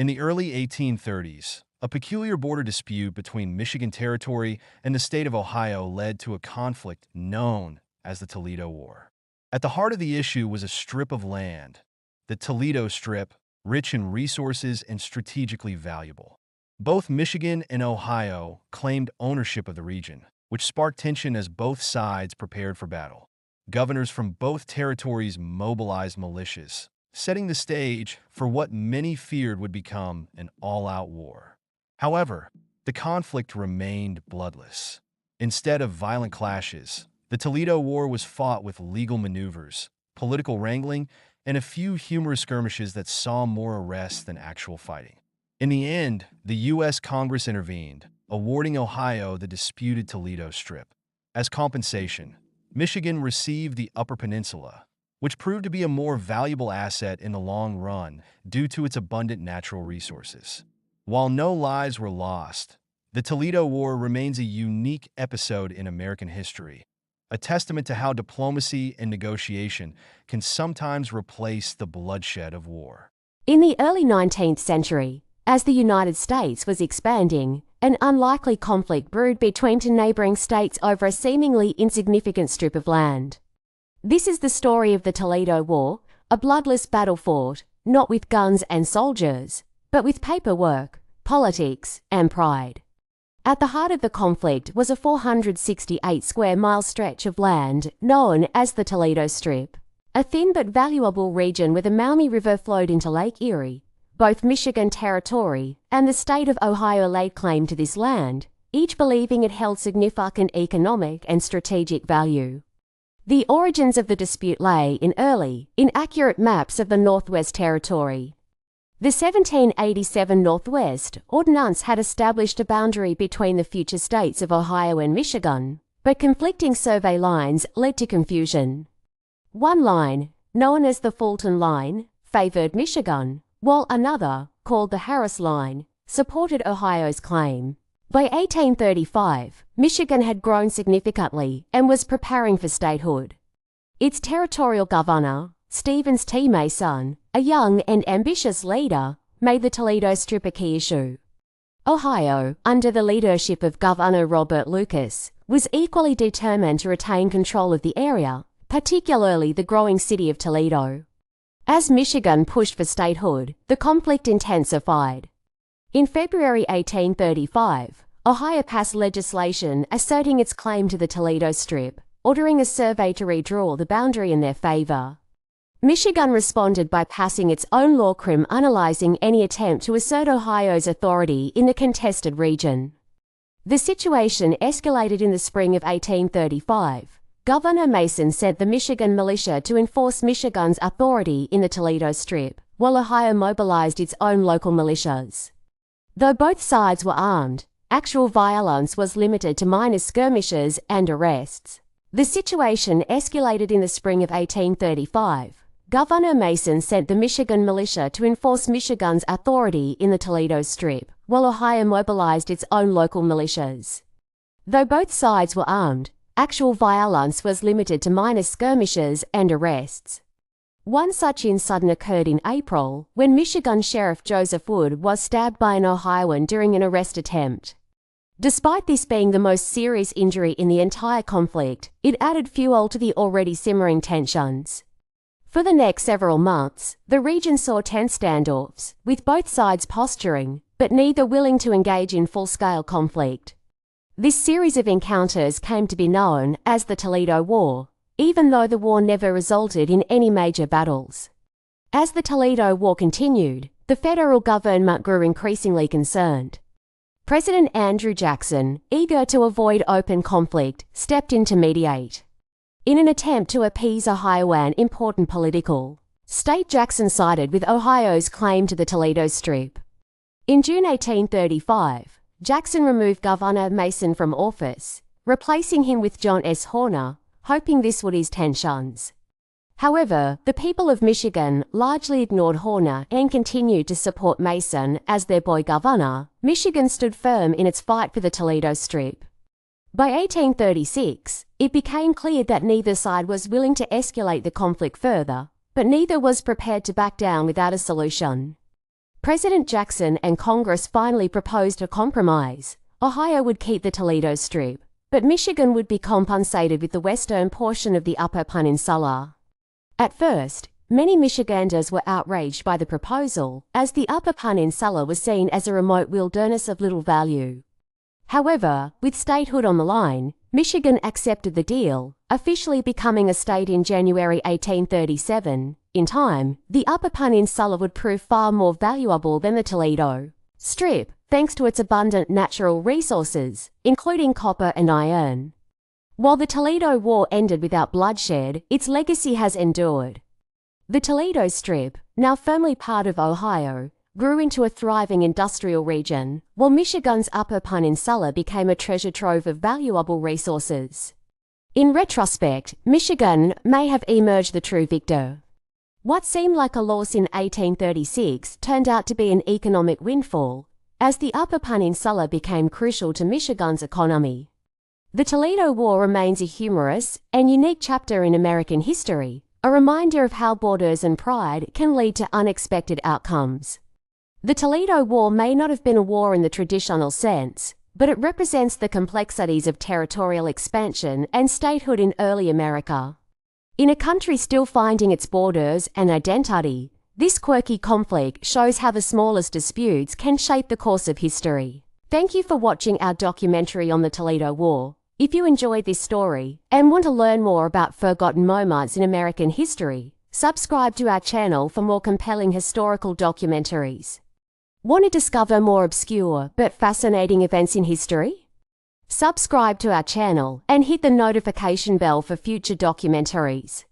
In the early 1830s, a peculiar border dispute between Michigan Territory and the state of Ohio led to a conflict known as the Toledo War. At the heart of the issue was a strip of land, the Toledo Strip, rich in resources and strategically valuable. Both Michigan and Ohio claimed ownership of the region, which sparked tension as both sides prepared for battle. Governors from both territories mobilized militias, setting the stage for what many feared would become an all-out war. However, the conflict remained bloodless. Instead of violent clashes, the Toledo War was fought with legal maneuvers, political wrangling, and a few humorous skirmishes that saw more arrests than actual fighting. In the end, the U.S. Congress intervened, awarding Ohio the disputed Toledo Strip. As compensation, Michigan received the Upper Peninsula, which proved to be a more valuable asset in the long run due to its abundant natural resources. While no lives were lost, the Toledo War remains a unique episode in American history, a testament to how diplomacy and negotiation can sometimes replace the bloodshed of war. In the early 19th century, as the United States was expanding, an unlikely conflict brewed between two neighboring states over a seemingly insignificant strip of land. This is the story of the Toledo War, a bloodless battle fought, not with guns and soldiers, but with paperwork, politics, and pride. At the heart of the conflict was a 468-square-mile stretch of land known as the Toledo Strip, a thin but valuable region where the Maumee River flowed into Lake Erie. Both Michigan Territory and the state of Ohio laid claim to this land, each believing it held significant economic and strategic value. The origins of the dispute lay in early, inaccurate maps of the Northwest Territory. The 1787 Northwest Ordinance had established a boundary between the future states of Ohio and Michigan, but conflicting survey lines led to confusion. One line, known as the Fulton Line, favored Michigan, while another, called the Harris Line, supported Ohio's claim. By 1835, Michigan had grown significantly and was preparing for statehood. Its territorial governor, Stevens T. Mason, a young and ambitious leader, made the Toledo Strip a key issue. Ohio, under the leadership of Governor Robert Lucas, was equally determined to retain control of the area, particularly the growing city of Toledo. As Michigan pushed for statehood, the conflict intensified. In February 1835, Ohio passed legislation asserting its claim to the Toledo Strip, ordering a survey to redraw the boundary in their favor. Michigan responded by passing its own law criminalizing any attempt to assert Ohio's authority in the contested region. The situation escalated in the spring of 1835. Governor Mason sent the Michigan militia to enforce Michigan's authority in the Toledo Strip, while Ohio mobilized its own local militias. Though both sides were armed, actual violence was limited to minor skirmishes and arrests. The situation escalated in the spring of 1835. Governor Mason sent the Michigan militia to enforce Michigan's authority in the Toledo Strip, while Ohio mobilized its own local militias. Though both sides were armed, actual violence was limited to minor skirmishes and arrests. One such incident occurred in April, when Michigan Sheriff Joseph Wood was stabbed by an Ohioan during an arrest attempt. Despite this being the most serious injury in the entire conflict, it added fuel to the already simmering tensions. For the next several months, the region saw tense standoffs, with both sides posturing, but neither willing to engage in full-scale conflict. This series of encounters came to be known as the Toledo War, even though the war never resulted in any major battles. As the Toledo War continued, the federal government grew increasingly concerned. President Andrew Jackson, eager to avoid open conflict, stepped in to mediate. In an attempt to appease Ohioan important political state, Jackson sided with Ohio's claim to the Toledo Strip. In June 1835, Jackson removed Governor Mason from office, replacing him with John S. Horner, hoping this would ease tensions. However, the people of Michigan largely ignored Horner and continued to support Mason as their boy governor. Michigan stood firm in its fight for the Toledo Strip. By 1836, it became clear that neither side was willing to escalate the conflict further, but neither was prepared to back down without a solution. President Jackson and Congress finally proposed a compromise. Ohio would keep the Toledo Strip, but Michigan would be compensated with the western portion of the Upper Peninsula. At first, many Michiganders were outraged by the proposal, as the Upper Peninsula was seen as a remote wilderness of little value. However, with statehood on the line, Michigan accepted the deal, officially becoming a state in January 1837. In time, the Upper Peninsula would prove far more valuable than the Toledo Strip, thanks to its abundant natural resources, including copper and iron. While the Toledo War ended without bloodshed, its legacy has endured. The Toledo Strip, now firmly part of Ohio, grew into a thriving industrial region, while Michigan's Upper Peninsula became a treasure trove of valuable resources. In retrospect, Michigan may have emerged the true victor. What seemed like a loss in 1836 turned out to be an economic windfall, as the Upper Peninsula became crucial to Michigan's economy. The Toledo War remains a humorous and unique chapter in American history, a reminder of how borders and pride can lead to unexpected outcomes. The Toledo War may not have been a war in the traditional sense, but it represents the complexities of territorial expansion and statehood in early America. In a country still finding its borders and identity, this quirky conflict shows how the smallest disputes can shape the course of history. Thank you for watching our documentary on the Toledo War. If you enjoyed this story and want to learn more about forgotten moments in American history, subscribe to our channel for more compelling historical documentaries. Want to discover more obscure but fascinating events in history? Subscribe to our channel and hit the notification bell for future documentaries.